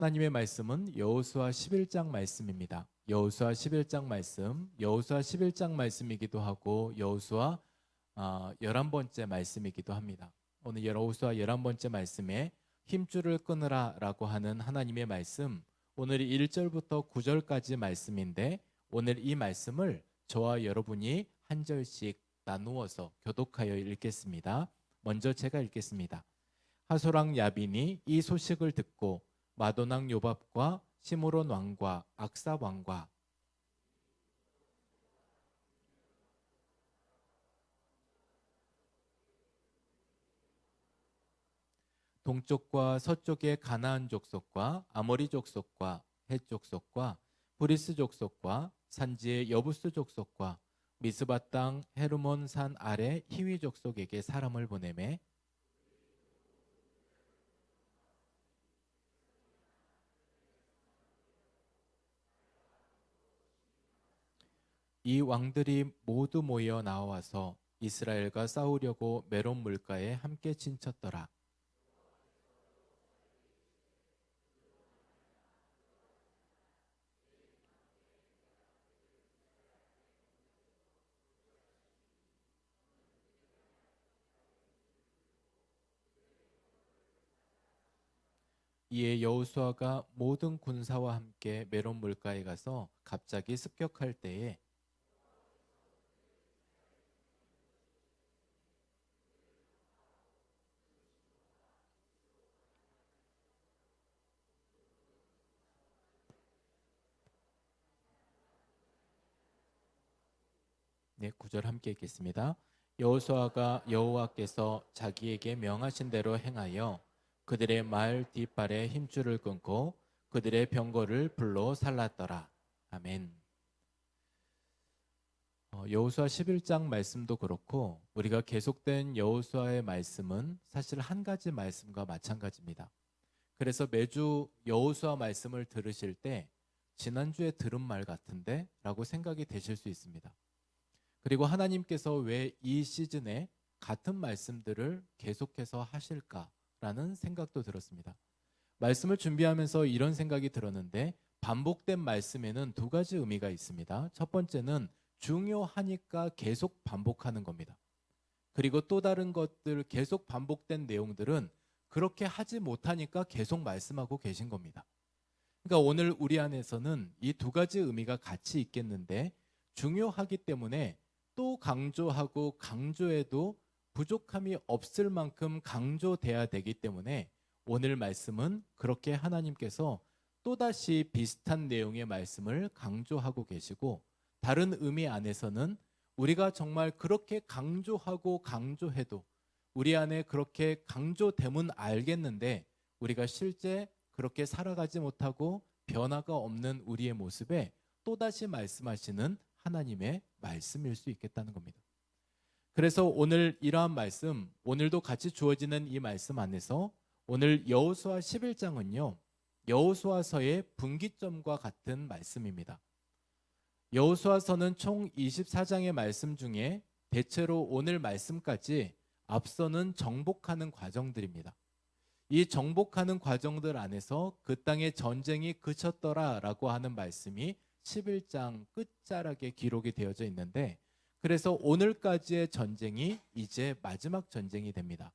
하나님의 말씀은 여호수아 11장 말씀입니다. 여호수아 11장 말씀, 여호수아 11장 말씀이기도 하고 여호수아 11번째 말씀이기도 합니다. 오늘 여호수아 11번째 말씀에 힘줄을 끊으라 라고 하는 하나님의 말씀, 오늘 1절부터 9절까지 말씀인데 오늘 이 말씀을 저와 여러분이 한 절씩 나누어서 교독하여 읽겠습니다. 먼저 제가 읽겠습니다. 하소랑 야빈이 이 소식을 듣고 마도낙 요밥과 시므론 왕과 악사 왕과 동쪽과 서쪽의 가나안 족속과 아모리 족속과 헷 족속과 브리스 족속과 산지의 여부스 족속과 미스바 땅 헤르몬 산 아래 히위 족속에게 사람을 보내매 이 왕들이 모두 모여 나와서 이스라엘과 싸우려고 메론 물가에 함께 진쳤더라. 이에 여호수아가 모든 군사와 함께 메론 물가에 가서 갑자기 습격할 때에 네, 9절 함께 읽겠습니다. 여호수아가 여호와께서 자기에게 명하신 대로 행하여 그들의 말 뒷발에 힘줄을 끊고 그들의 병거를 불로 살랐더라. 아멘. 여호수아 11장 말씀도 그렇고 우리가 계속된 여호수아의 말씀은 사실 한 가지 말씀과 마찬가지입니다. 그래서 매주 여호수아 말씀을 들으실 때 지난주에 들은 말 같은데 라고 생각이 되실 수 있습니다. 그리고 하나님께서 왜 이 시즌에 같은 말씀들을 계속해서 하실까라는 생각도 들었습니다. 말씀을 준비하면서 이런 생각이 들었는데 반복된 말씀에는 두 가지 의미가 있습니다. 첫 번째는 중요하니까 계속 반복하는 겁니다. 그리고 또 다른 것들 계속 반복된 내용들은 그렇게 하지 못하니까 계속 말씀하고 계신 겁니다. 그러니까 오늘 우리 안에서는 이 두 가지 의미가 같이 있겠는데 중요하기 때문에 또 강조하고 강조해도 부족함이 없을 만큼 강조돼야 되기 때문에 오늘 말씀은 그렇게 하나님께서 또다시 비슷한 내용의 말씀을 강조하고 계시고 다른 의미 안에서는 우리가 정말 그렇게 강조하고 강조해도 우리 안에 그렇게 강조됨은 알겠는데 우리가 실제 그렇게 살아가지 못하고 변화가 없는 우리의 모습에 또다시 말씀하시는 하나님의 말씀일 수 있겠다는 겁니다. 그래서 오늘 이러한 말씀, 오늘도 같이 주어지는 이 말씀 안에서 오늘 여호수아 11장은요. 여호수아서의 분기점과 같은 말씀입니다. 여호수아서는 총 24장의 말씀 중에 대체로 오늘 말씀까지 앞서는 정복하는 과정들입니다. 이 정복하는 과정들 안에서 그 땅의 전쟁이 그쳤더라라고 하는 말씀이 11장 끝자락에 기록이 되어져 있는데 그래서 오늘까지의 전쟁이 이제 마지막 전쟁이 됩니다.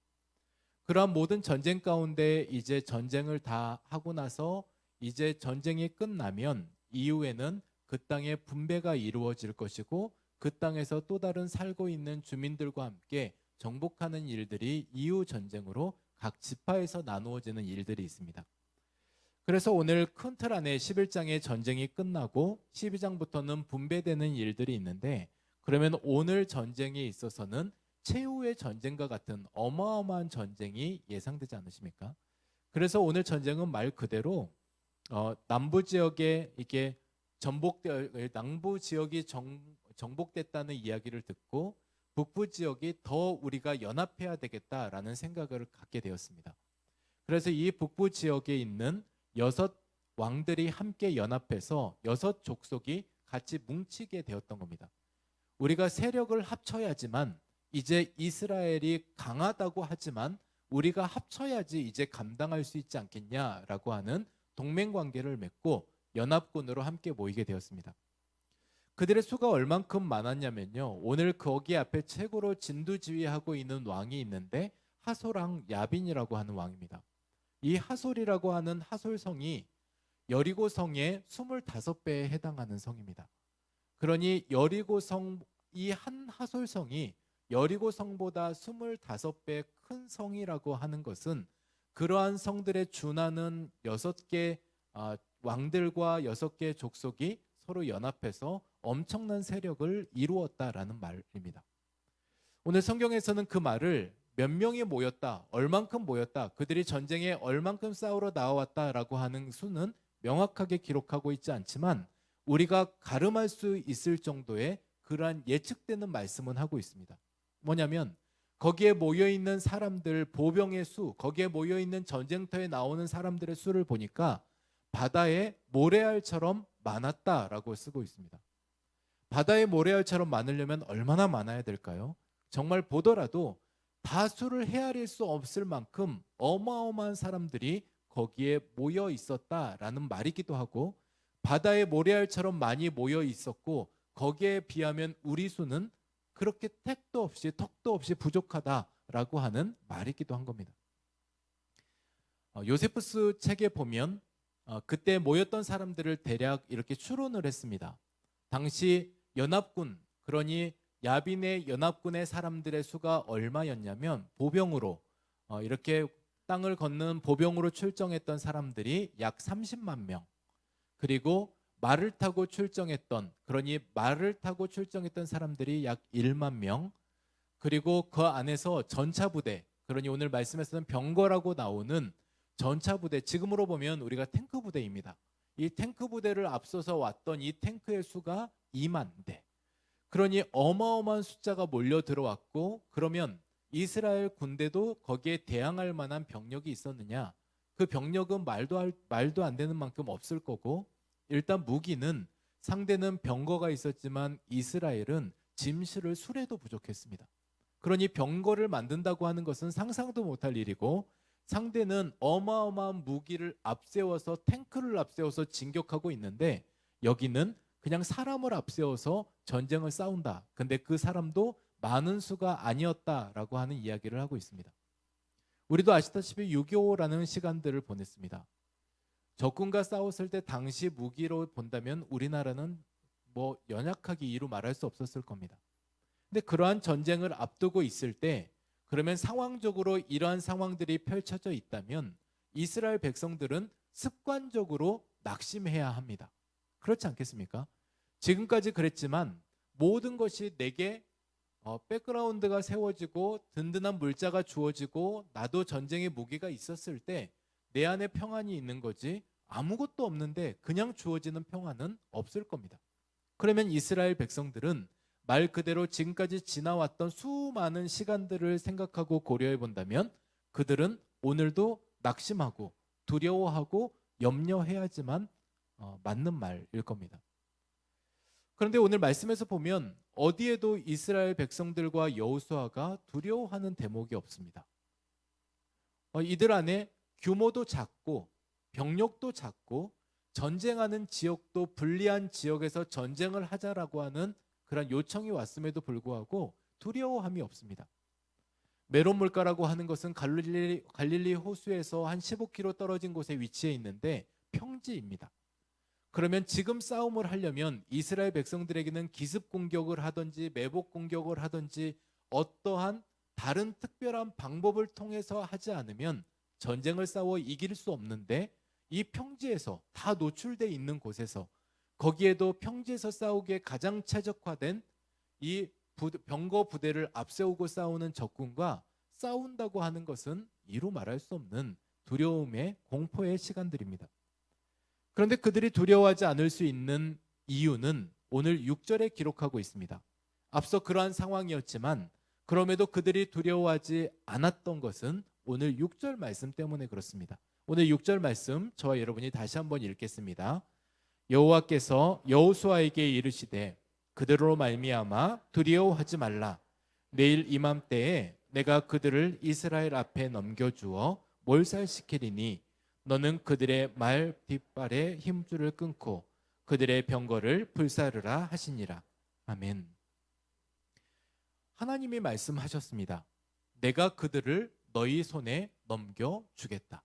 그러한 모든 전쟁 가운데 이제 전쟁을 다 하고 나서 이제 전쟁이 끝나면 이후에는 그 땅에 분배가 이루어질 것이고 그 땅에서 또 다른 살고 있는 주민들과 함께 정복하는 일들이 이후 전쟁으로 각 지파에서 나누어지는 일들이 있습니다. 그래서 오늘 큰 틀 안에 11장의 전쟁이 끝나고 12장부터는 분배되는 일들이 있는데 그러면 오늘 전쟁에 있어서는 최후의 전쟁과 같은 어마어마한 전쟁이 예상되지 않으십니까? 그래서 오늘 전쟁은 말 그대로 남부 지역에 이게 남부 지역이 정복됐다는 이야기를 듣고 북부 지역이 더 우리가 연합해야 되겠다라는 생각을 갖게 되었습니다. 그래서 이 북부 지역에 있는 6 왕들이 함께 연합해서 6 족속이 같이 뭉치게 되었던 겁니다. 우리가 세력을 합쳐야지만 이제 이스라엘이 강하다고 하지만 우리가 합쳐야지 이제 감당할 수 있지 않겠냐라고 하는 동맹 관계를 맺고 연합군으로 함께 모이게 되었습니다. 그들의 수가 얼만큼 많았냐면요, 오늘 거기 앞에 최고로 진두지휘하고 있는 왕이 있는데 하솔왕 야빈이라고 하는 왕입니다. 이 하솔이라고 하는 하솔성이 여리고성의 25배에 해당하는 성입니다. 그러니 여리고성, 이 한 하솔성이 여리고성보다 25배 큰 성이라고 하는 것은 그러한 성들에 준하는 6개 왕들과 6개 족속이 서로 연합해서 엄청난 세력을 이루었다라는 말입니다. 오늘 성경에서는 그 말을 몇 명이 모였다, 얼만큼 모였다, 그들이 전쟁에 얼만큼 싸우러 나왔다라고 하는 수는 명확하게 기록하고 있지 않지만 우리가 가름할 수 있을 정도의 그러한 예측되는 말씀은 하고 있습니다. 뭐냐면 거기에 모여있는 사람들, 보병의 수, 거기에 모여있는 전쟁터에 나오는 사람들의 수를 보니까 바다의 모래알처럼 많았다라고 쓰고 있습니다. 바다의 모래알처럼 많으려면 얼마나 많아야 될까요? 정말 보더라도 다 수를 헤아릴 수 없을 만큼 어마어마한 사람들이 거기에 모여 있었다라는 말이기도 하고, 바다의 모래알처럼 많이 모여 있었고 거기에 비하면 우리 수는 그렇게 택도 없이 턱도 없이 부족하다라고 하는 말이기도 한 겁니다. 요세푸스 책에 보면 그때 모였던 사람들을 대략 이렇게 추론을 했습니다. 당시 연합군, 그러니 야빈의 연합군의 사람들의 수가 얼마였냐면 보병으로 이렇게 땅을 걷는 보병으로 출정했던 사람들이 약 30만 명, 그리고 말을 타고 출정했던, 그러니 말을 타고 출정했던 사람들이 약 1만 명, 그리고 그 안에서 전차부대, 그러니 오늘 말씀에서는 병거라고 나오는 전차부대, 지금으로 보면 우리가 탱크 부대입니다. 이 탱크 부대를 앞서서 왔던 이 탱크의 수가 2만 대. 그러니 어마어마한 숫자가 몰려 들어왔고, 그러면 이스라엘 군대도 거기에 대항할 만한 병력이 있었느냐? 그 병력은 말도 안 되는 만큼 없을 거고, 일단 무기는 상대는 병거가 있었지만 이스라엘은 짐실을 수레도 부족했습니다. 그러니 병거를 만든다고 하는 것은 상상도 못할 일이고, 상대는 어마어마한 무기를 앞세워서 탱크를 앞세워서 진격하고 있는데 여기는 그냥 사람을 앞세워서 전쟁을 싸운다. 근데 그 사람도 많은 수가 아니었다라고 하는 이야기를 하고 있습니다. 우리도 아시다시피 6.25라는 시간들을 보냈습니다. 적군과 싸웠을 때 당시 무기로 본다면 우리나라는 뭐 연약하게 이루 말할 수 없었을 겁니다. 근데 그러한 전쟁을 앞두고 있을 때, 그러면 상황적으로 이러한 상황들이 펼쳐져 있다면 이스라엘 백성들은 습관적으로 낙심해야 합니다. 그렇지 않겠습니까? 지금까지 그랬지만 모든 것이 내게 백그라운드가 세워지고 든든한 물자가 주어지고 나도 전쟁의 무기가 있었을 때 내 안에 평안이 있는 거지, 아무것도 없는데 그냥 주어지는 평안은 없을 겁니다. 그러면 이스라엘 백성들은 말 그대로 지금까지 지나왔던 수많은 시간들을 생각하고 고려해 본다면 그들은 오늘도 낙심하고 두려워하고 염려해야지만 맞는 말일 겁니다. 그런데 오늘 말씀에서 보면 어디에도 이스라엘 백성들과 여호수아가 두려워하는 대목이 없습니다. 이들 안에 규모도 작고 병력도 작고 전쟁하는 지역도 불리한 지역에서 전쟁을 하자라고 하는 그런 요청이 왔음에도 불구하고 두려워함이 없습니다. 메론 물가라고 하는 것은 갈릴리 호수에서 한 15km 떨어진 곳에 위치해 있는데 평지입니다. 그러면 지금 싸움을 하려면 이스라엘 백성들에게는 기습 공격을 하든지 매복 공격을 하든지 어떠한 다른 특별한 방법을 통해서 하지 않으면 전쟁을 싸워 이길 수 없는데, 이 평지에서 다 노출되어 있는 곳에서, 거기에도 평지에서 싸우기에 가장 최적화된 이 병거 부대를 앞세우고 싸우는 적군과 싸운다고 하는 것은 이루 말할 수 없는 두려움의 공포의 시간들입니다. 그런데 그들이 두려워하지 않을 수 있는 이유는 오늘 6절에 기록하고 있습니다. 앞서 그러한 상황이었지만 그럼에도 그들이 두려워하지 않았던 것은 오늘 6절 말씀 때문에 그렇습니다. 오늘 6절 말씀 저와 여러분이 다시 한번 읽겠습니다. 여호와께서 여호수아에게 이르시되 그들로 말미암아 두려워하지 말라. 내일 이맘때에 내가 그들을 이스라엘 앞에 넘겨주어 몰살시키리니 너는 그들의 말 뒷발의 힘줄을 끊고 그들의 병거를 불사르라 하시니라. 아멘. 하나님이 말씀하셨습니다. 내가 그들을 너희 손에 넘겨주겠다.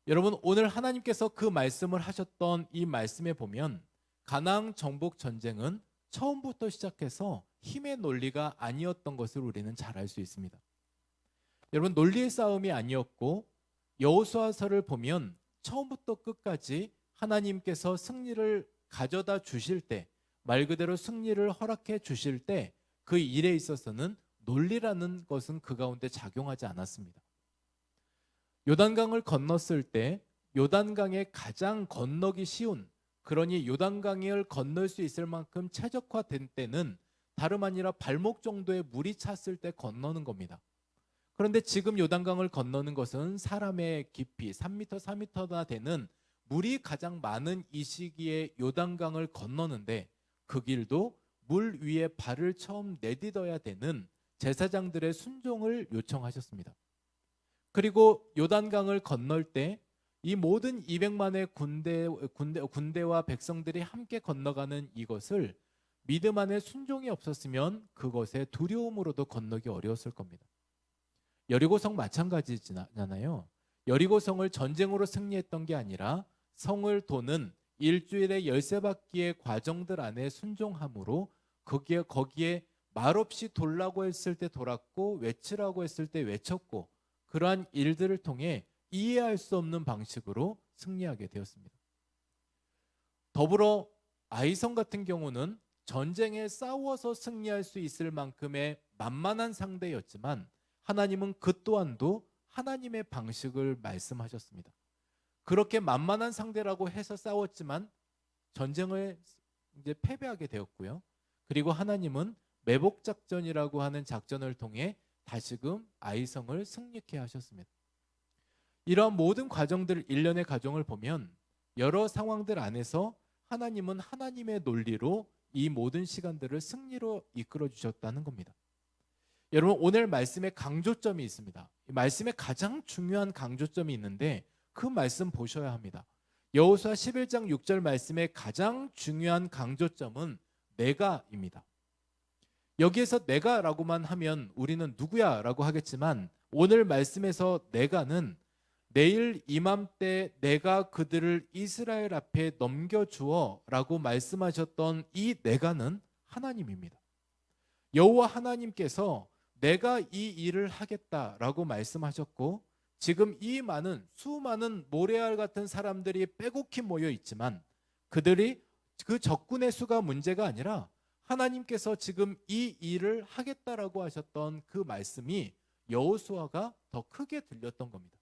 여러분, 오늘 하나님께서 그 말씀을 하셨던 이 말씀에 보면 가나안 정복 전쟁은 처음부터 시작해서 힘의 논리가 아니었던 것을 우리는 잘 알 수 있습니다. 여러분, 논리의 싸움이 아니었고 여호수아서를 보면 처음부터 끝까지 하나님께서 승리를 가져다 주실 때, 말 그대로 승리를 허락해 주실 때 그 일에 있어서는 논리라는 것은 그 가운데 작용하지 않았습니다. 요단강을 건넜을 때 요단강에 가장 건너기 쉬운, 그러니 요단강을 건널 수 있을 만큼 최적화된 때는 다름 아니라 발목 정도의 물이 찼을 때 건너는 겁니다. 그런데 지금 요단강을 건너는 것은 사람의 깊이 3m, 4m나 되는 물이 가장 많은 이 시기에 요단강을 건너는데 그 길도 물 위에 발을 처음 내딛어야 되는 제사장들의 순종을 요청하셨습니다. 그리고 요단강을 건널 때 이 모든 200만의 군대와 백성들이 함께 건너가는 이것을 믿음 안에 순종이 없었으면 그것에 두려움으로도 건너기 어려웠을 겁니다. 여리고성 마찬가지잖아요. 여리고성을 전쟁으로 승리했던 게 아니라 성을 도는 일주일에 13바퀴의 과정들 안에 순종함으로 거기에 말없이 돌라고 했을 때 돌았고 외치라고 했을 때 외쳤고 그러한 일들을 통해 이해할 수 없는 방식으로 승리하게 되었습니다. 더불어 아이성 같은 경우는 전쟁에 싸워서 승리할 수 있을 만큼의 만만한 상대였지만 하나님은 그 또한도 하나님의 방식을 말씀하셨습니다. 그렇게 만만한 상대라고 해서 싸웠지만 전쟁을 이제 패배하게 되었고요. 그리고 하나님은 매복 작전이라고 하는 작전을 통해 다시금 아이성을 승리케 하셨습니다. 이러한 모든 과정들, 일련의 과정을 보면 여러 상황들 안에서 하나님은 하나님의 논리로 이 모든 시간들을 승리로 이끌어 주셨다는 겁니다. 여러분, 오늘 말씀에 강조점이 있습니다. 이 말씀에 가장 중요한 강조점이 있는데 그 말씀 보셔야 합니다. 여호수아 11장 6절 말씀의 가장 중요한 강조점은 내가입니다. 여기에서 내가라고만 하면 우리는 누구야 라고 하겠지만 오늘 말씀에서 내가는 내일 이맘때 내가 그들을 이스라엘 앞에 넘겨주어 라고 말씀하셨던 이 내가는 하나님입니다. 여호와 하나님께서 내가 이 일을 하겠다라고 말씀하셨고 지금 이 수많은 모래알 같은 사람들이 빼곡히 모여 있지만 그들이 그 적군의 수가 문제가 아니라 하나님께서 지금 이 일을 하겠다라고 하셨던 그 말씀이 여호수아가 더 크게 들렸던 겁니다.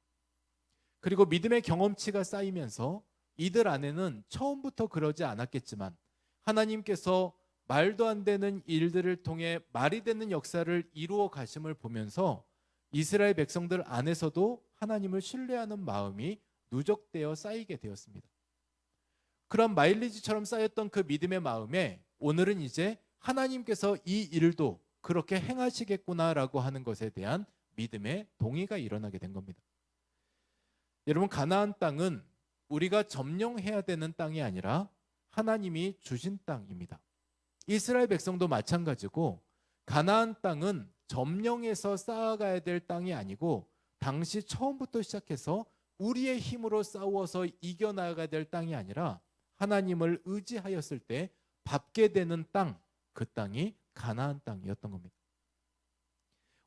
그리고 믿음의 경험치가 쌓이면서 이들 안에는 처음부터 그러지 않았겠지만 하나님께서 말도 안 되는 일들을 통해 말이 되는 역사를 이루어 가심을 보면서 이스라엘 백성들 안에서도 하나님을 신뢰하는 마음이 누적되어 쌓이게 되었습니다. 그런 마일리지처럼 쌓였던 그 믿음의 마음에 오늘은 이제 하나님께서 이 일도 그렇게 행하시겠구나라고 하는 것에 대한 믿음의 동의가 일어나게 된 겁니다. 여러분, 가나안 땅은 우리가 점령해야 되는 땅이 아니라 하나님이 주신 땅입니다. 이스라엘 백성도 마찬가지고 가나안 땅은 점령해서 쌓아가야 될 땅이 아니고 당시 처음부터 시작해서 우리의 힘으로 싸워서 이겨나가야 될 땅이 아니라 하나님을 의지하였을 때 밟게 되는 땅, 그 땅이 가나안 땅이었던 겁니다.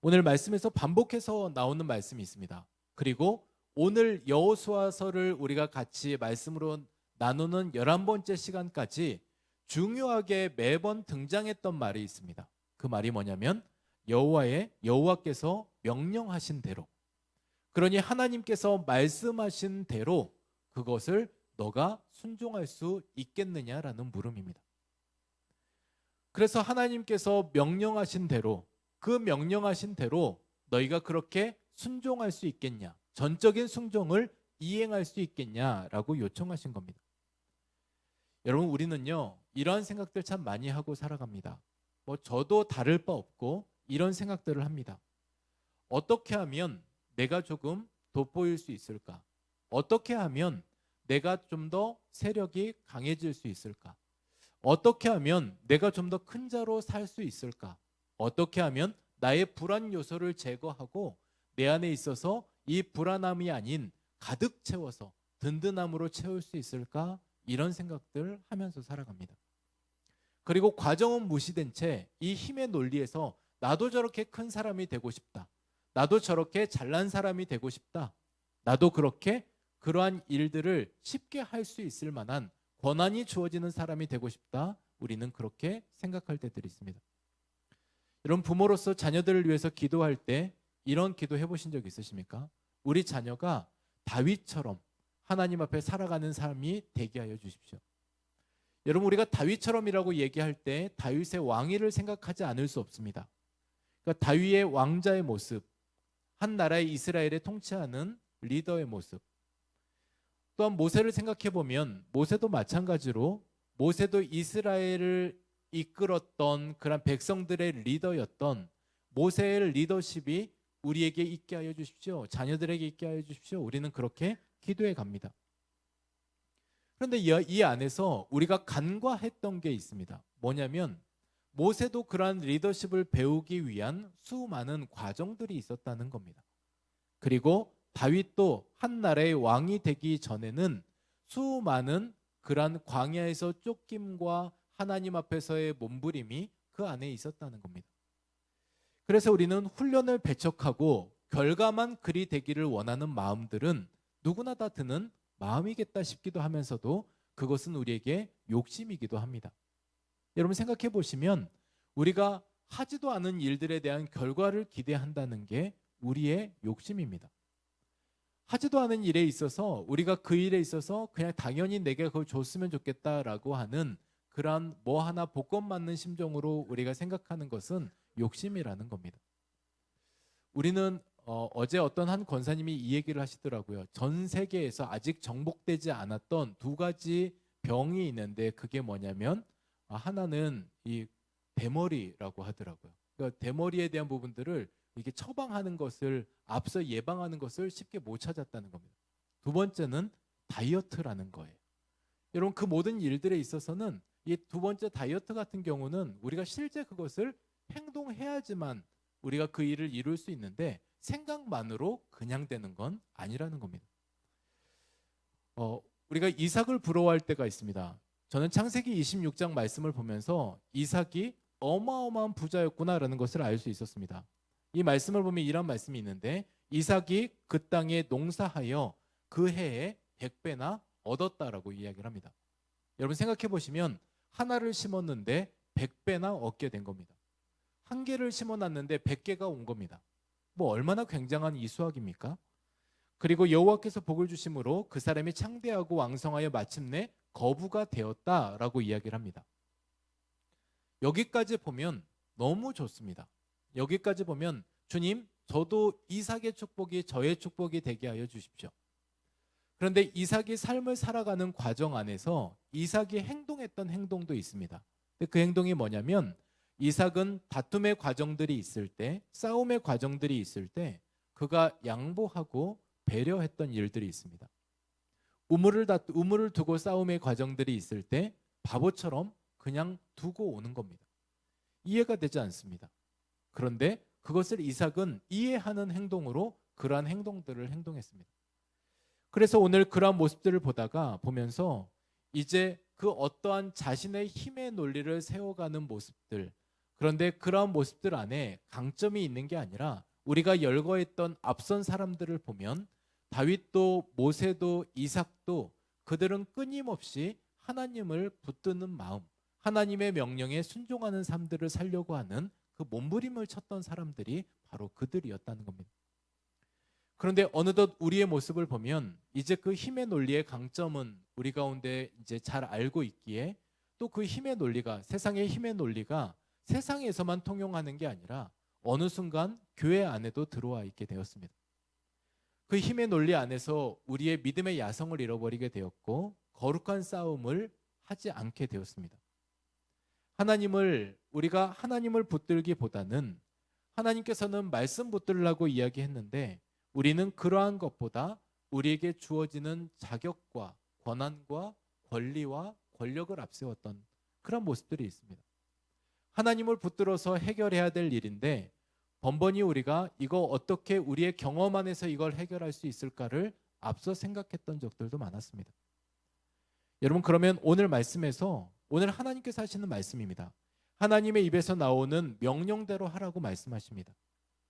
오늘 말씀에서 반복해서 나오는 말씀이 있습니다. 그리고 오늘 여호수아서를 우리가 같이 말씀으로 나누는 11번째 시간까지 중요하게 매번 등장했던 말이 있습니다. 그 말이 뭐냐면 여호와께서 명령하신 대로, 그러니 하나님께서 말씀하신 대로 그것을 너가 순종할 수 있겠느냐라는 물음입니다. 그래서 하나님께서 명령하신 대로, 그 명령하신 대로 너희가 그렇게 순종할 수 있겠냐, 전적인 순종을 이행할 수 있겠냐라고 요청하신 겁니다. 여러분, 우리는요 이런 생각들 참 많이 하고 살아갑니다. 저도 다를 바 없고 이런 생각들을 합니다. 어떻게 하면 내가 조금 돋보일 수 있을까? 어떻게 하면 내가 좀 더 세력이 강해질 수 있을까? 어떻게 하면 내가 좀 더 큰 자로 살 수 있을까? 어떻게 하면 나의 불안 요소를 제거하고 내 안에 있어서 이 불안함이 아닌 가득 채워서 든든함으로 채울 수 있을까? 이런 생각들 하면서 살아갑니다. 그리고 과정은 무시된 채 이 힘의 논리에서 나도 저렇게 큰 사람이 되고 싶다. 나도 저렇게 잘난 사람이 되고 싶다. 나도 그렇게 그러한 일들을 쉽게 할 수 있을 만한 권한이 주어지는 사람이 되고 싶다. 우리는 그렇게 생각할 때들이 있습니다. 여러분, 부모로서 자녀들을 위해서 기도할 때 이런 기도 해보신 적 있으십니까? 우리 자녀가 다윗처럼 하나님 앞에 살아가는 삶이 되게 하여 주십시오. 여러분, 우리가 다윗처럼이라고 얘기할 때 다윗의 왕위를 생각하지 않을 수 없습니다. 그러니까 다윗의 왕자의 모습, 한 나라의 이스라엘을 통치하는 리더의 모습, 또한 모세를 생각해 보면 모세도 마찬가지로 모세도 이스라엘을 이끌었던 그런 백성들의 리더였던 모세의 리더십이 우리에게 있게 하여 주십시오. 자녀들에게 있게 하여 주십시오. 우리는 그렇게 기도해 갑니다. 그런데 이 안에서 우리가 간과했던 게 있습니다. 뭐냐면 모세도 그러한 리더십을 배우기 위한 수많은 과정들이 있었다는 겁니다. 그리고 다윗도 한 나라의 왕이 되기 전에는 수많은 그러한 광야에서 쫓김과 하나님 앞에서의 몸부림이 그 안에 있었다는 겁니다. 그래서 우리는 훈련을 배척하고 결과만 그리 되기를 원하는 마음들은 누구나 다 드는 마음이겠다 싶기도 하면서도 그것은 우리에게 욕심이기도 합니다. 여러분, 생각해 보시면 우리가 하지도 않은 일들에 대한 결과를 기대한다는 게 우리의 욕심입니다. 하지도 않은 일에 있어서 우리가 그 일에 있어서 그냥 당연히 내게 그걸 줬으면 좋겠다라고 하는 그런 뭐 하나 복권 맞는 심정으로 우리가 생각하는 것은 욕심이라는 겁니다. 우리는 어제 어떤 한 권사님이 이 얘기를 하시더라고요. 전 세계에서 아직 정복되지 않았던 두 가지 병이 있는데 그게 뭐냐면 하나는 이 대머리라고 하더라고요. 그러니까 대머리에 대한 부분들을 이렇게 처방하는 것을 앞서 예방하는 것을 쉽게 못 찾았다는 겁니다. 두 번째는 다이어트라는 거예요. 여러분, 그 모든 일들에 있어서는 이 두 번째 다이어트 같은 경우는 우리가 실제 그것을 행동해야지만 우리가 그 일을 이룰 수 있는데 생각만으로 그냥 되는 건 아니라는 겁니다. 우리가 이삭을 부러워할 때가 있습니다. 저는 창세기 26장 말씀을 보면서 이삭이 어마어마한 부자였구나라는 것을 알 수 있었습니다. 이 말씀을 보면 이런 말씀이 있는데 이삭이 그 땅에 농사하여 그 해에 100배나 얻었다라고 이야기를 합니다. 여러분, 생각해 보시면 하나를 심었는데 100배나 얻게 된 겁니다. 한 개를 심어놨는데 100개가 온 겁니다. 뭐 얼마나 굉장한 이 수확입니까? 그리고 여호와께서 복을 주심으로 그 사람이 창대하고 왕성하여 마침내 거부가 되었다라고 이야기를 합니다. 여기까지 보면 너무 좋습니다. 여기까지 보면 주님, 저도 이삭의 축복이 저의 축복이 되게 하여 주십시오. 그런데 이삭이 삶을 살아가는 과정 안에서 이삭이 행동했던 행동도 있습니다. 그 행동이 뭐냐면 이삭은 다툼의 과정들이 있을 때, 싸움의 과정들이 있을 때 그가 양보하고 배려했던 일들이 있습니다. 우물을 두고 싸움의 과정들이 있을 때 바보처럼 그냥 두고 오는 겁니다. 이해가 되지 않습니다. 그런데 그것을 이삭은 이해하는 행동으로 그러한 행동들을 행동했습니다. 그래서 오늘 그러한 모습들을 보면서 이제 그 어떠한 자신의 힘의 논리를 세워가는 모습들, 그런데 그러한 모습들 안에 강점이 있는 게 아니라 우리가 열거했던 앞선 사람들을 보면 다윗도 모세도 이삭도 그들은 끊임없이 하나님을 붙드는 마음, 하나님의 명령에 순종하는 삶들을 살려고 하는 그 몸부림을 쳤던 사람들이 바로 그들이었다는 겁니다. 그런데 어느덧 우리의 모습을 보면 이제 그 힘의 논리의 강점은 우리 가운데 이제 잘 알고 있기에 또 그 힘의 논리가, 세상의 힘의 논리가 세상에서만 통용하는 게 아니라 어느 순간 교회 안에도 들어와 있게 되었습니다. 그 힘의 논리 안에서 우리의 믿음의 야성을 잃어버리게 되었고 거룩한 싸움을 하지 않게 되었습니다. 우리가 하나님을 붙들기보다는 하나님께서는 말씀 붙들라고 이야기했는데 우리는 그러한 것보다 우리에게 주어지는 자격과 권한과 권리와 권력을 앞세웠던 그런 모습들이 있습니다. 하나님을 붙들어서 해결해야 될 일인데 번번이 우리가 이거 어떻게 우리의 경험 안에서 이걸 해결할 수 있을까를 앞서 생각했던 적들도 많았습니다. 여러분, 그러면 오늘 말씀에서 오늘 하나님께서 하시는 말씀입니다. 하나님의 입에서 나오는 명령대로 하라고 말씀하십니다.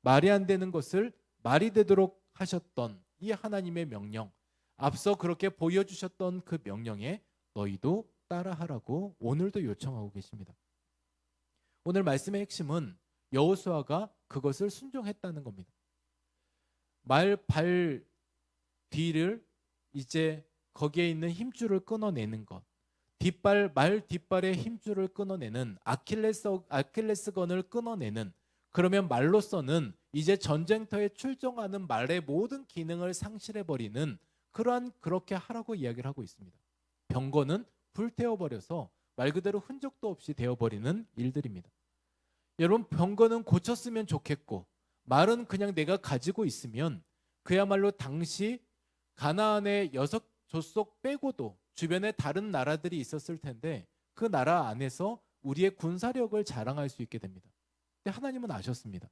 말이 안 되는 것을 말이 되도록 하셨던 이 하나님의 명령, 앞서 그렇게 보여주셨던 그 명령에 너희도 따라하라고 오늘도 요청하고 계십니다. 오늘 말씀의 핵심은 여호수아가 그것을 순종했다는 겁니다. 발 뒤를 이제 거기에 있는 힘줄을 끊어내는 것, 말 뒷발의 힘줄을 끊어내는 아킬레스건을 끊어내는, 그러면 말로서는 이제 전쟁터에 출정하는 말의 모든 기능을 상실해버리는 그렇게 하라고 이야기를 하고 있습니다. 병거는 불태워버려서 말 그대로 흔적도 없이 되어버리는 일들입니다. 여러분, 병거는 고쳤으면 좋겠고 말은 그냥 내가 가지고 있으면 그야말로 당시 가나안의 6족속 빼고도 주변에 다른 나라들이 있었을 텐데 그 나라 안에서 우리의 군사력을 자랑할 수 있게 됩니다. 근데 하나님은 아셨습니다.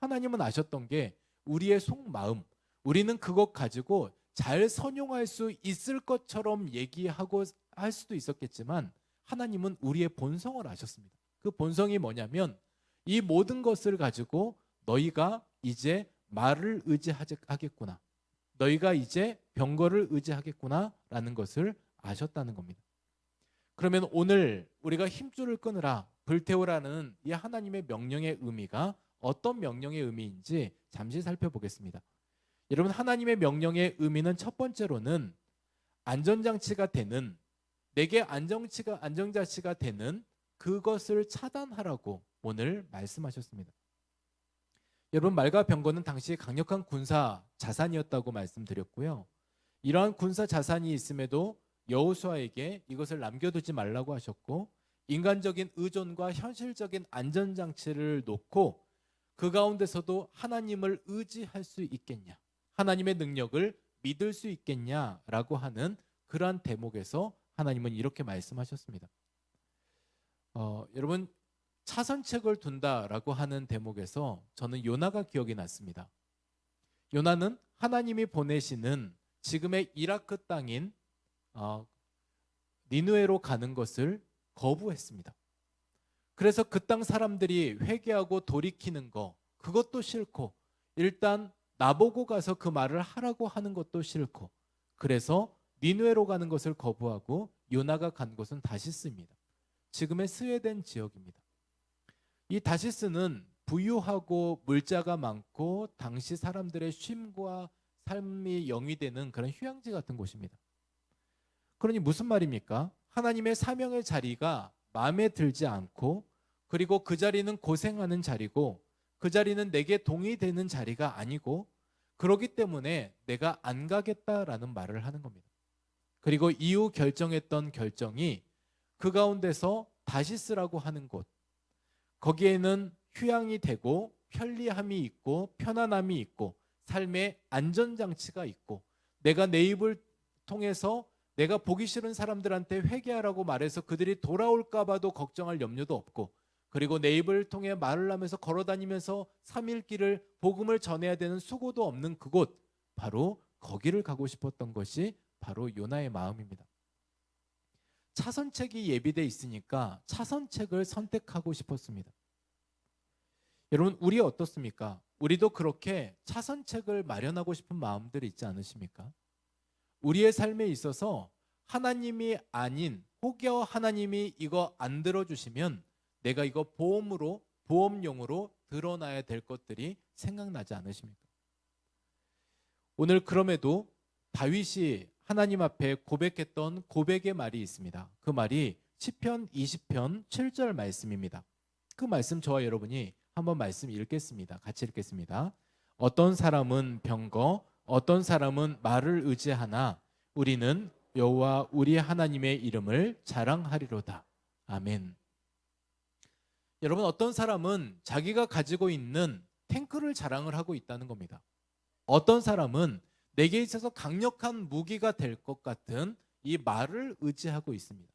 하나님은 아셨던 게 우리의 속마음, 우리는 그것 가지고 잘 선용할 수 있을 것처럼 얘기하고 할 수도 있었겠지만 하나님은 우리의 본성을 아셨습니다. 그 본성이 뭐냐면 이 모든 것을 가지고 너희가 이제 말을 의지하겠구나, 너희가 이제 병거를 의지하겠구나 라는 것을 아셨다는 겁니다. 그러면 오늘 우리가 힘줄을 끊으라, 불태우라는 이 하나님의 명령의 의미가 어떤 명령의 의미인지 잠시 살펴보겠습니다. 여러분, 하나님의 명령의 의미는 첫 번째로는 안전장치가 되는, 내게 안전장치가 되는 그것을 차단하라고 오늘 말씀하셨습니다. 여러분, 말과 병거는 당시 강력한 군사 자산이었다고 말씀드렸고요. 이러한 군사 자산이 있음에도 여호수아에게 이것을 남겨두지 말라고 하셨고, 인간적인 의존과 현실적인 안전장치를 놓고 그 가운데서도 하나님을 의지할 수 있겠냐, 하나님의 능력을 믿을 수 있겠냐라고 하는 그러한 대목에서 하나님은 이렇게 말씀하셨습니다. 여러분, 차선책을 둔다라고 하는 대목에서 저는 요나가 기억이 났습니다. 요나는 하나님이 보내시는 지금의 이라크 땅인 니느웨로 가는 것을 거부했습니다. 그래서 그 땅 사람들이 회개하고 돌이키는 거, 그것도 싫고, 일단 나보고 가서 그 말을 하라고 하는 것도 싫고, 그래서 니느웨로 가는 것을 거부하고 요나가 간 곳은 다시스입니다. 지금의 스웨덴 지역입니다. 이 다시스는 부유하고 물자가 많고 당시 사람들의 쉼과 삶이 영위되는 그런 휴양지 같은 곳입니다. 그러니 무슨 말입니까? 하나님의 사명의 자리가 마음에 들지 않고, 그리고 그 자리는 고생하는 자리고, 그 자리는 내게 동의되는 자리가 아니고, 그렇기 때문에 내가 안 가겠다라는 말을 하는 겁니다. 그리고 이후 결정했던 결정이 그 가운데서 다시스라고 하는 곳, 거기에는 휴양이 되고 편리함이 있고 편안함이 있고 삶의 안전장치가 있고, 내가 내 입을 통해서 내가 보기 싫은 사람들한테 회개하라고 말해서 그들이 돌아올까 봐도 걱정할 염려도 없고, 그리고 내 입을 통해 말을 하면서 걸어다니면서 3일 길을 복음을 전해야 되는 수고도 없는 그곳, 바로 거기를 가고 싶었던 것이 바로 요나의 마음입니다. 차선책이 예비되어 있으니까 차선책을 선택하고 싶었습니다. 여러분, 우리 어떻습니까? 우리도 그렇게 차선책을 마련하고 싶은 마음들이 있지 않으십니까? 우리의 삶에 있어서 하나님이 아닌, 혹여 하나님이 이거 안 들어주시면 내가 이거 보험용으로 드러나야 될 것들이 생각나지 않으십니까? 오늘 그럼에도 다윗이 하나님 앞에 고백했던 고백의 말이 있습니다. 그 말이 시편 20편 7절 말씀입니다. 그 말씀 저와 여러분이 한번 말씀 읽겠습니다. 같이 읽겠습니다. 어떤 사람은 병거, 어떤 사람은 말을 의지하나 우리는 여호와 우리 하나님의 이름을 자랑하리로다. 아멘. 여러분, 어떤 사람은 자기가 가지고 있는 탱크를 자랑을 하고 있다는 겁니다. 어떤 사람은 내게 있어서 강력한 무기가 될 것 같은 이 말을 의지하고 있습니다.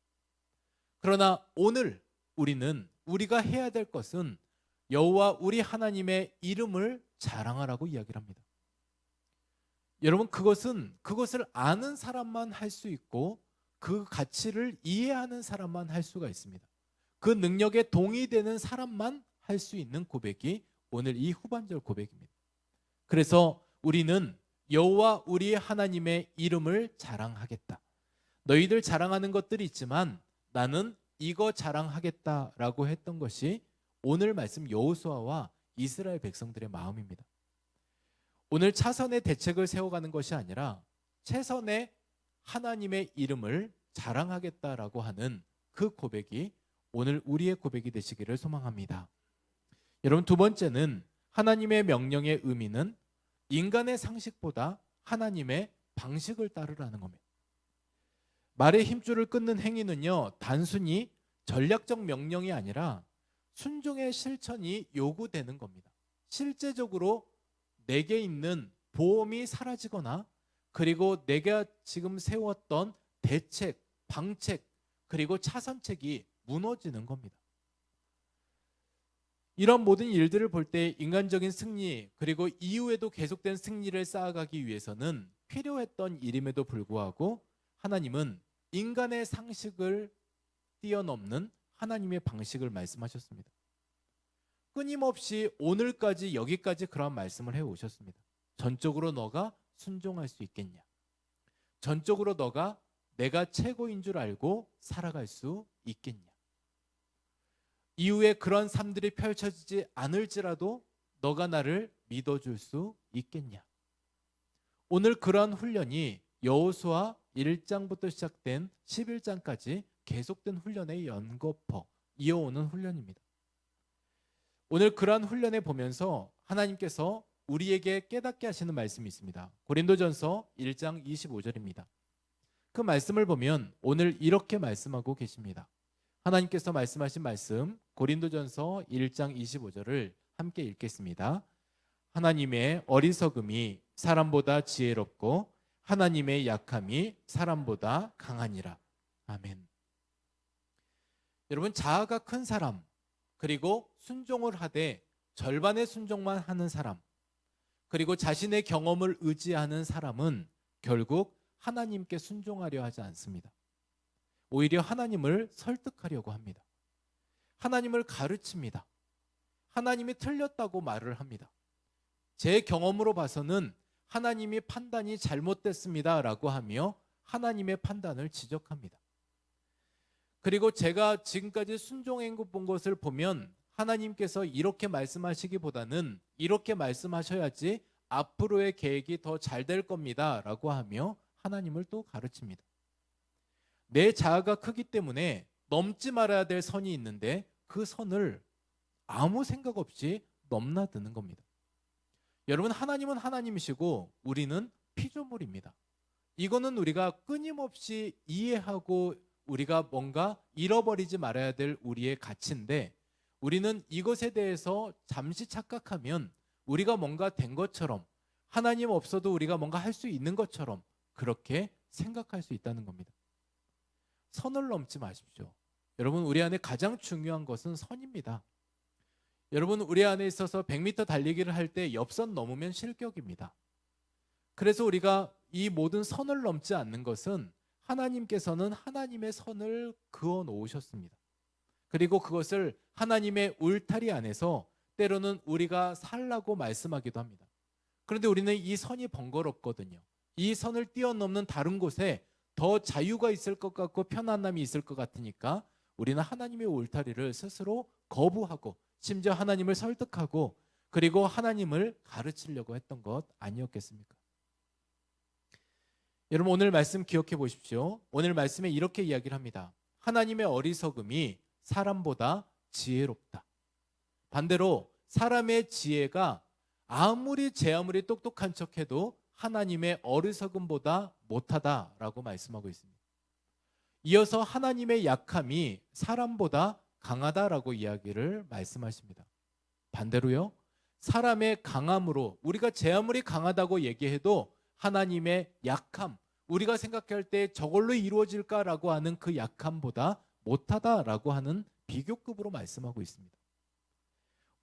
그러나 오늘 우리가 해야 될 것은 여호와 우리 하나님의 이름을 자랑하라고 이야기를 합니다. 여러분, 그것을 아는 사람만 할 수 있고 그 가치를 이해하는 사람만 할 수가 있습니다. 그 능력에 동의되는 사람만 할 수 있는 고백이 오늘 이 후반절 고백입니다. 그래서 우리는 여호와 우리 하나님의 이름을 자랑하겠다. 너희들 자랑하는 것들이 있지만 나는 이거 자랑하겠다라고 했던 것이 오늘 말씀 여호수아와 이스라엘 백성들의 마음입니다. 오늘 차선의 대책을 세워가는 것이 아니라 최선의 하나님의 이름을 자랑하겠다라고 하는 그 고백이 오늘 우리의 고백이 되시기를 소망합니다. 여러분, 두 번째는 하나님의 명령의 의미는 인간의 상식보다 하나님의 방식을 따르라는 겁니다. 말의 힘줄을 끊는 행위는요, 단순히 전략적 명령이 아니라 순종의 실천이 요구되는 겁니다. 실제적으로 내게 있는 보험이 사라지거나 그리고 내가 지금 세웠던 대책, 방책, 그리고 차선책이 무너지는 겁니다. 이런 모든 일들을 볼 때 인간적인 승리 그리고 이후에도 계속된 승리를 쌓아가기 위해서는 필요했던 일임에도 불구하고 하나님은 인간의 상식을 뛰어넘는 하나님의 방식을 말씀하셨습니다. 끊임없이 오늘까지 여기까지 그런 말씀을 해오셨습니다. 전적으로 너가 순종할 수 있겠냐? 전적으로 너가 내가 최고인 줄 알고 살아갈 수 있겠냐? 이후에 그런 삶들이 펼쳐지지 않을지라도 너가 나를 믿어줄 수 있겠냐? 오늘 그러한 훈련이 여호수아 1장부터 시작된 11장까지 계속된 훈련에 연거푸 이어오는 훈련입니다. 오늘 그러한 훈련에 보면서 하나님께서 우리에게 깨닫게 하시는 말씀이 있습니다. 고린도전서 1장 25절입니다. 그 말씀을 보면 오늘 이렇게 말씀하고 계십니다. 하나님께서 말씀하신 말씀 고린도전서 1장 25절을 함께 읽겠습니다. 하나님의 어리석음이 사람보다 지혜롭고 하나님의 약함이 사람보다 강하니라. 아멘. 여러분, 자아가 큰 사람 그리고 순종을 하되 절반의 순종만 하는 사람 그리고 자신의 경험을 의지하는 사람은 결국 하나님께 순종하려 하지 않습니다. 오히려 하나님을 설득하려고 합니다. 하나님을 가르칩니다. 하나님이 틀렸다고 말을 합니다. 제 경험으로 봐서는 하나님이 판단이 잘못됐습니다 라고 하며 하나님의 판단을 지적합니다. 그리고 제가 지금까지 순종해 본 것을 보면 하나님께서 이렇게 말씀하시기보다는 이렇게 말씀하셔야지 앞으로의 계획이 더 잘 될 겁니다 라고 하며 하나님을 또 가르칩니다. 내 자아가 크기 때문에 넘지 말아야 될 선이 있는데 그 선을 아무 생각 없이 넘나드는 겁니다. 여러분, 하나님은 하나님이시고 우리는 피조물입니다. 이거는 우리가 끊임없이 이해하고 우리가 뭔가 잃어버리지 말아야 될 우리의 가치인데 우리는 이것에 대해서 잠시 착각하면 우리가 뭔가 된 것처럼 하나님 없어도 우리가 뭔가 할 수 있는 것처럼 그렇게 생각할 수 있다는 겁니다. 선을 넘지 마십시오. 여러분, 우리 안에 가장 중요한 것은 선입니다. 여러분, 우리 안에 있어서 100m 달리기를 할 때 옆선 넘으면 실격입니다. 그래서 우리가 이 모든 선을 넘지 않는 것은 하나님께서는 하나님의 선을 그어 놓으셨습니다. 그리고 그것을 하나님의 울타리 안에서 때로는 우리가 살라고 말씀하기도 합니다. 그런데 우리는 이 선이 번거롭거든요. 이 선을 뛰어넘는 다른 곳에 더 자유가 있을 것 같고 편안함이 있을 것 같으니까 우리는 하나님의 울타리를 스스로 거부하고 심지어 하나님을 설득하고 그리고 하나님을 가르치려고 했던 것 아니었겠습니까? 여러분, 오늘 말씀 기억해 보십시오. 오늘 말씀에 이렇게 이야기를 합니다. 하나님의 어리석음이 사람보다 지혜롭다. 반대로 사람의 지혜가 아무리 똑똑한 척해도 하나님의 어리석음보다 못하다라고 말씀하고 있습니다. 이어서 하나님의 약함이 사람보다 강하다라고 이야기를 말씀하십니다. 반대로요, 사람의 강함으로 우리가 제 아무리 강하다고 얘기해도 하나님의 약함, 우리가 생각할 때 저걸로 이루어질까라고 하는 그 약함보다 못하다라고 하는 비교급으로 말씀하고 있습니다.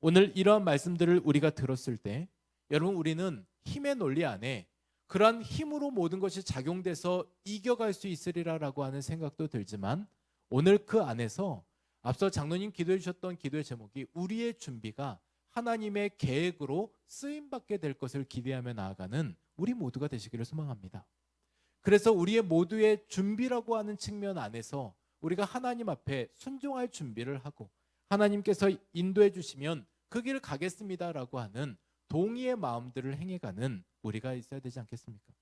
오늘 이러한 말씀들을 우리가 들었을 때 여러분, 우리는 힘의 논리 안에 그러한 힘으로 모든 것이 작용돼서 이겨갈 수 있으리라라고 하는 생각도 들지만, 오늘 그 안에서 앞서 장로님 기도해 주셨던 기도의 제목이 우리의 준비가 하나님의 계획으로 쓰임받게 될 것을 기대하며 나아가는 우리 모두가 되시기를 소망합니다. 그래서 우리의 모두의 준비라고 하는 측면 안에서 우리가 하나님 앞에 순종할 준비를 하고 하나님께서 인도해 주시면 그 길을 가겠습니다라고 하는 동의의 마음들을 행해가는 우리가 있어야 되지 않겠습니까?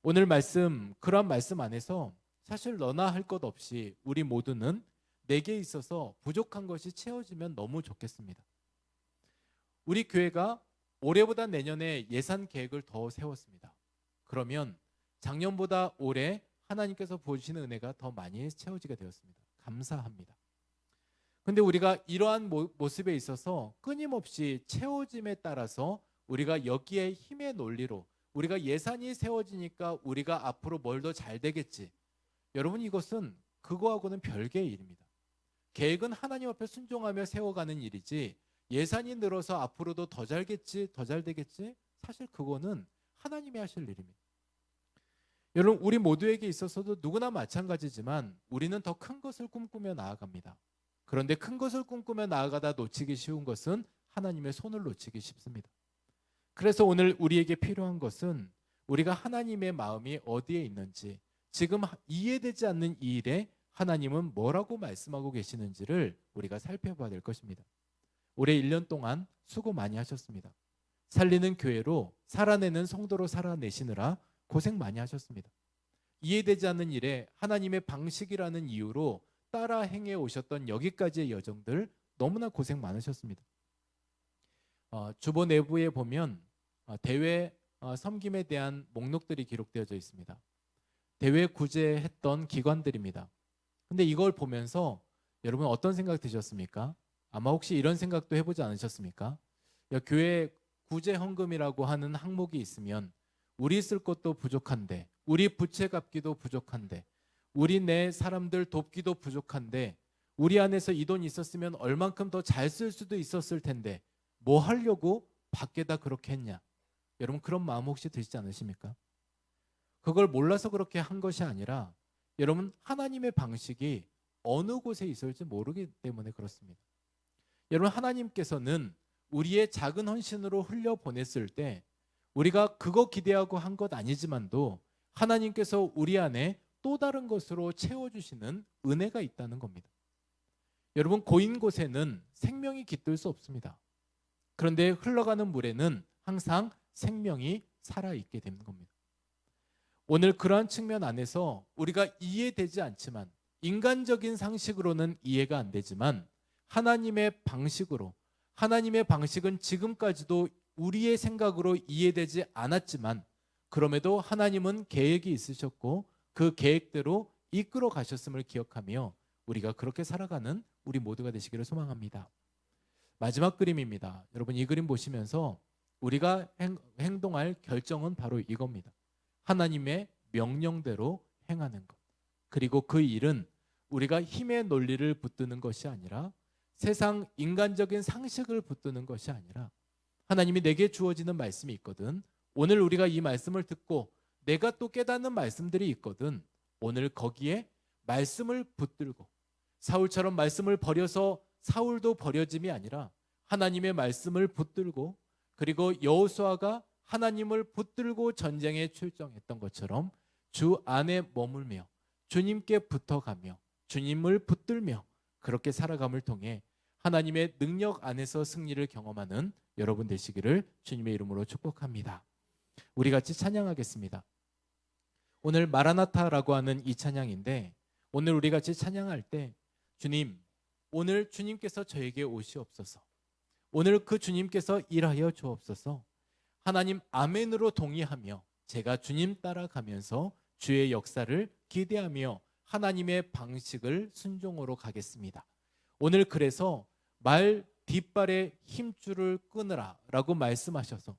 오늘 말씀, 그러한 말씀 안에서 사실 너나 할 것 없이 우리 모두는 내게 있어서 부족한 것이 채워지면 너무 좋겠습니다. 우리 교회가 올해보다 내년에 예산 계획을 더 세웠습니다. 그러면 작년보다 올해 하나님께서 보여주시는 은혜가 더 많이 채워지게 되었습니다. 감사합니다. 근데 우리가 이러한 모습에 있어서 끊임없이 채워짐에 따라서 우리가 여기에 힘의 논리로 우리가 예산이 세워지니까 우리가 앞으로 뭘 더 잘 되겠지. 여러분, 이것은 그거하고는 별개의 일입니다. 계획은 하나님 앞에 순종하며 세워가는 일이지, 예산이 늘어서 앞으로도 더 잘겠지, 더 잘 되겠지, 사실 그거는 하나님이 하실 일입니다. 여러분, 우리 모두에게 있어서도 누구나 마찬가지지만 우리는 더 큰 것을 꿈꾸며 나아갑니다. 그런데 큰 것을 꿈꾸며 나아가다 놓치기 쉬운 것은 하나님의 손을 놓치기 쉽습니다. 그래서 오늘 우리에게 필요한 것은 우리가 하나님의 마음이 어디에 있는지, 지금 이해되지 않는 이 일에 하나님은 뭐라고 말씀하고 계시는지를 우리가 살펴봐야 될 것입니다. 올해 1년 동안 수고 많이 하셨습니다. 살리는 교회로, 살아내는 성도로 살아내시느라 고생 많이 하셨습니다. 이해되지 않는 일에 하나님의 방식이라는 이유로 따라 행해 오셨던 여기까지의 여정들 너무나 고생 많으셨습니다. 주보 내부에 보면 대회 섬김에 대한 목록들이 기록되어져 있습니다. 대회 구제했던 기관들입니다. 근데 이걸 보면서 여러분 어떤 생각 드셨습니까? 아마 혹시 이런 생각도 해보지 않으셨습니까? 교회 구제 헌금이라고 하는 항목이 있으면 우리 쓸 것도 부족한데, 우리 부채 갚기도 부족한데, 우리 내 사람들 돕기도 부족한데, 우리 안에서 이 돈 있었으면 얼만큼 더 잘 쓸 수도 있었을 텐데 뭐 하려고 밖에다 그렇게 했냐? 여러분, 그런 마음 혹시 드시지 않으십니까? 그걸 몰라서 그렇게 한 것이 아니라 여러분, 하나님의 방식이 어느 곳에 있을지 모르기 때문에 그렇습니다. 여러분, 하나님께서는 우리의 작은 헌신으로 흘려보냈을 때 우리가 그거 기대하고 한 것 아니지만도 하나님께서 우리 안에 또 다른 것으로 채워주시는 은혜가 있다는 겁니다. 여러분, 고인 곳에는 생명이 깃들 수 없습니다. 그런데 흘러가는 물에는 항상 생명이 살아있게 되는 겁니다. 오늘 그러한 측면 안에서 우리가 이해되지 않지만, 인간적인 상식으로는 이해가 안 되지만 하나님의 방식으로, 하나님의 방식은 지금까지도 우리의 생각으로 이해되지 않았지만 그럼에도 하나님은 계획이 있으셨고 그 계획대로 이끌어 가셨음을 기억하며 우리가 그렇게 살아가는 우리 모두가 되시기를 소망합니다. 마지막 그림입니다. 여러분, 이 그림 보시면서 우리가 행동할 결정은 바로 이겁니다. 하나님의 명령대로 행하는 것. 그리고 그 일은 우리가 힘의 논리를 붙드는 것이 아니라, 세상 인간적인 상식을 붙드는 것이 아니라, 하나님이 내게 주어지는 말씀이 있거든. 오늘 우리가 이 말씀을 듣고 내가 또 깨닫는 말씀들이 있거든. 오늘 거기에 말씀을 붙들고, 사울처럼 말씀을 버려서 사울도 버려짐이 아니라 하나님의 말씀을 붙들고, 그리고 여호수아가 하나님을 붙들고 전쟁에 출정했던 것처럼 주 안에 머물며 주님께 붙어가며 주님을 붙들며 그렇게 살아감을 통해 하나님의 능력 안에서 승리를 경험하는 여러분 되시기를 주님의 이름으로 축복합니다. 우리 같이 찬양하겠습니다. 오늘 마라나타라고 하는 이 찬양인데, 오늘 우리 같이 찬양할 때 주님, 오늘 주님께서 저에게 오시옵소서, 오늘 그 주님께서 일하여 주옵소서, 하나님 아멘으로 동의하며 제가 주님 따라가면서 주의 역사를 기대하며 하나님의 방식을 순종으로 가겠습니다. 오늘 그래서 말 뒷발의 힘줄을 끊으라 라고 말씀하셔서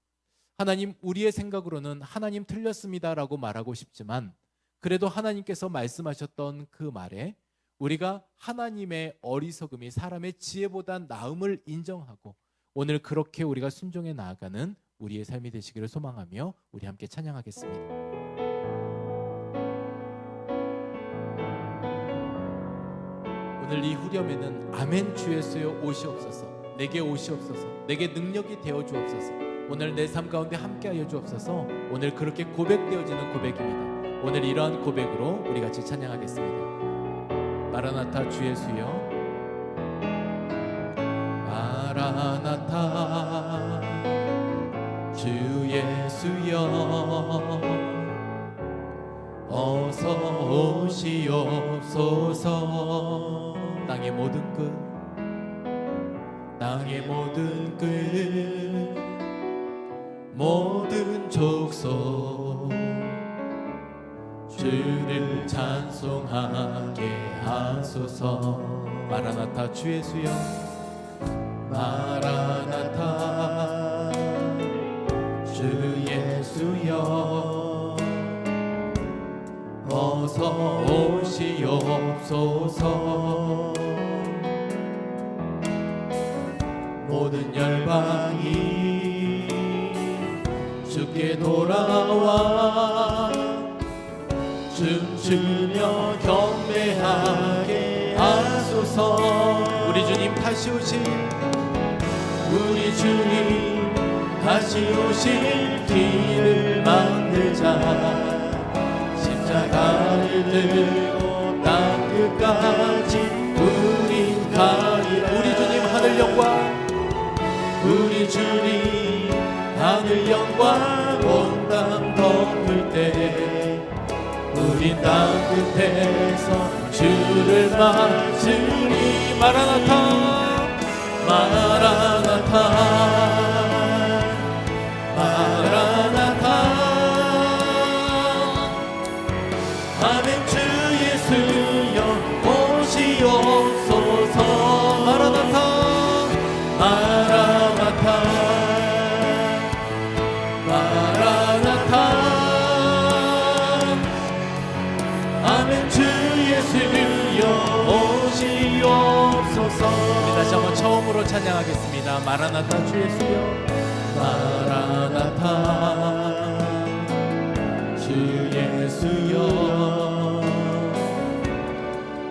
하나님, 우리의 생각으로는 하나님 틀렸습니다라고 말하고 싶지만 그래도 하나님께서 말씀하셨던 그 말에 우리가 하나님의 어리석음이 사람의 지혜보다 나음을 인정하고 오늘 그렇게 우리가 순종해 나아가는 우리의 삶이 되시기를 소망하며 우리 함께 찬양하겠습니다. 오늘 이 후렴에는 아멘 주 예수여 오시옵소서, 내게 오시옵소서, 내게 능력이 되어 주옵소서, 오늘 내 삶 가운데 함께하여 주옵소서, 오늘 그렇게 고백되어지는 고백입니다. 오늘 이러한 고백으로 우리 같이 찬양하겠습니다. 마라나타 주 예수여, 마라나타 주 예수여, 어서 오시옵소서. 땅의 모든 끝, 땅의 모든 끝, 모든 족속 주를 찬송하게 하소서. 마라나타 주 예수여, 마라나타 주 예수여, 어서 오시옵소서. 모든 열방이 주께 돌아와 춤추며 경배하게 하소서. 우리 주님 다시 오실, 우리 주님 다시 오실 길을 만들자. 십자가를 들고 땅 끝까지 우린 가리라. 우리 주님 하늘 영광, 우리 주님 하늘 영광 온 땅 덮을 때 우린 땅 끝에서 주를 맞으리. 마라나타, 마라나타, 마라나타. 아멘 주 예수여 오시옵소서. 마라나타, 마라나타, 마라나타. 아멘 주 예수여 오시옵소서. 우리 다시 한번 처음으로 찬양하겠습니다. 마라나타 주 예수여, 마라나타 주 예수여,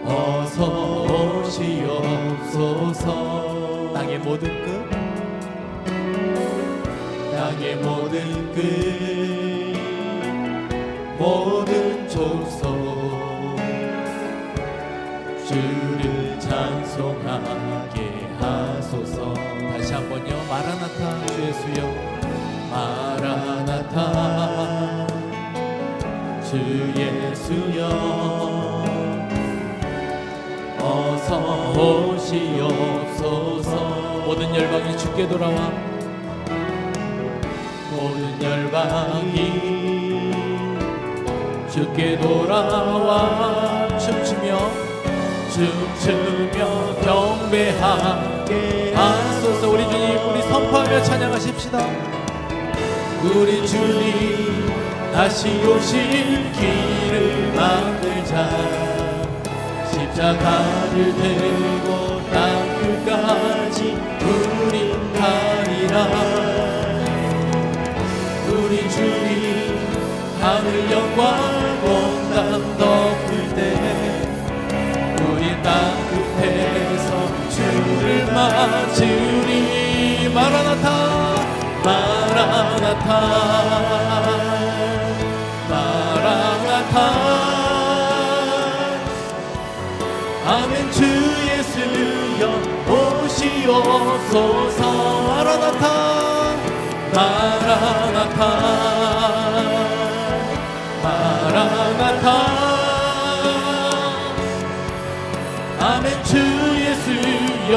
어서 오시옵소서. 땅의 모든 끝, 땅의 모든 끝, 모든 족속 주를 찬송하게 하소서. 다시 한번요. 마라나타 주 예수여, 마라나타 주 예수여, 어서 오시옵소서. 모든 열방이 주께 돌아와, 모든 열방이 주께 돌아와 춤추며 경배하게 하소서. 우리 주님, 우리 선포하며 찬양하십시다. 우리 주님 다시 오실 길을 만들자. 십자가를 들고 땅 끝까지 우린 가리라. 우리 주님 하늘 영광 온 땅 덮을 때 우리 땅 끝에서 주를 맞으리. 마라나타, 마라나타, 마라나타. 아멘 주 예수여 오시옵소서. 마라나타, 마라나타, 마라나타. 아멘 주 예수여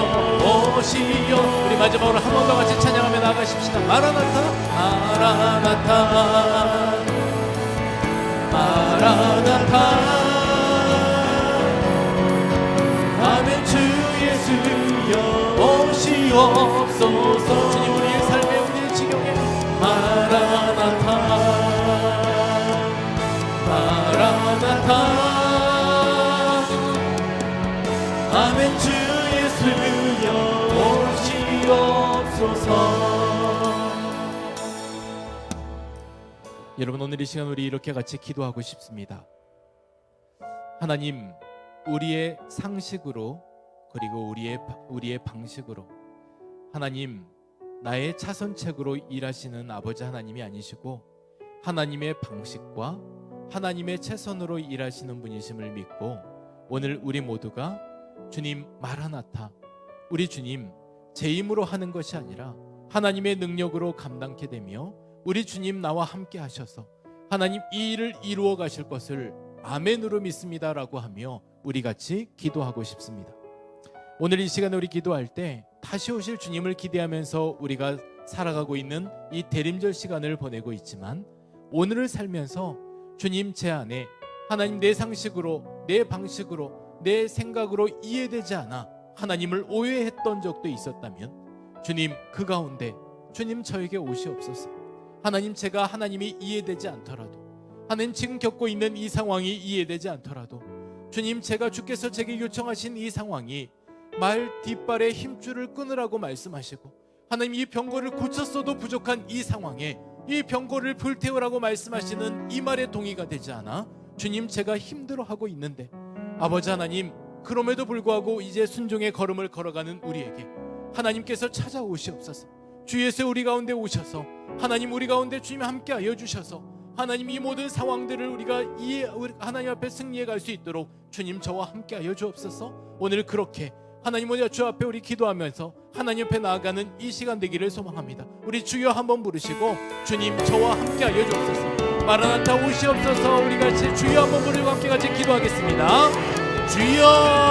오시오. 우리 마지막으로 한 번 더 같이 찬양하며 나아가십시다. 마라나타, 마라나타, 마라나타. 아멘 주 예수여 오시옵소서. 주님 우리의 삶에, 우리의 지경에 마라나타. 아멘. 주 예수여 오시옵소서. 여러분, 오늘 이 시간 우리 이렇게 같이 기도하고 싶습니다. 하나님, 우리의 상식으로 그리고 우리의 방식으로 하나님, 나의 차선책으로 일하시는 아버지 하나님이 아니시고 하나님의 방식과 하나님의 최선으로 일하시는 분이심을 믿고 오늘 우리 모두가 주님 마라나타, 우리 주님 제 힘으로 하는 것이 아니라 하나님의 능력으로 감당케 되며 우리 주님 나와 함께 하셔서 하나님 이 일을 이루어 가실 것을 아멘으로 믿습니다라고 하며 우리 같이 기도하고 싶습니다. 오늘 이 시간에 우리 기도할 때 다시 오실 주님을 기대하면서 우리가 살아가고 있는 이 대림절 시간을 보내고 있지만 오늘을 살면서 주님 제 안에 하나님 내 상식으로 내 방식으로 내 생각으로 이해되지 않아 하나님을 오해했던 적도 있었다면 주님 그 가운데 주님 저에게 오시옵소서. 하나님 제가 하나님이 이해되지 않더라도 하나님 지금 겪고 있는 이 상황이 이해되지 않더라도 주님 제가 주께서 제게 요청하신 이 상황이 말 뒷발에 힘줄을 끊으라고 말씀하시고 하나님 이 병거를 고쳤어도 부족한 이 상황에 이 병거를 불태우라고 말씀하시는 이 말에 동의가 되지 않아 주님 제가 힘들어하고 있는데 아버지 하나님 그럼에도 불구하고 이제 순종의 걸음을 걸어가는 우리에게 하나님께서 찾아오시옵소서. 주 예수 우리 가운데 오셔서 하나님 우리 가운데 주님 함께하여 주셔서 하나님 이 모든 상황들을 우리가 하나님 앞에 승리해 갈 수 있도록 주님 저와 함께하여 주옵소서. 오늘 그렇게 하나님 오늘 주 앞에 우리 기도하면서 하나님 앞에 나아가는 이 시간 되기를 소망합니다. 우리 주여 한번 부르시고 주님 저와 함께하여 주옵소서. 마라나타 오시옵소서. 우리 같이 주여 한번 부르고 함께 같이 기도하겠습니다. 주여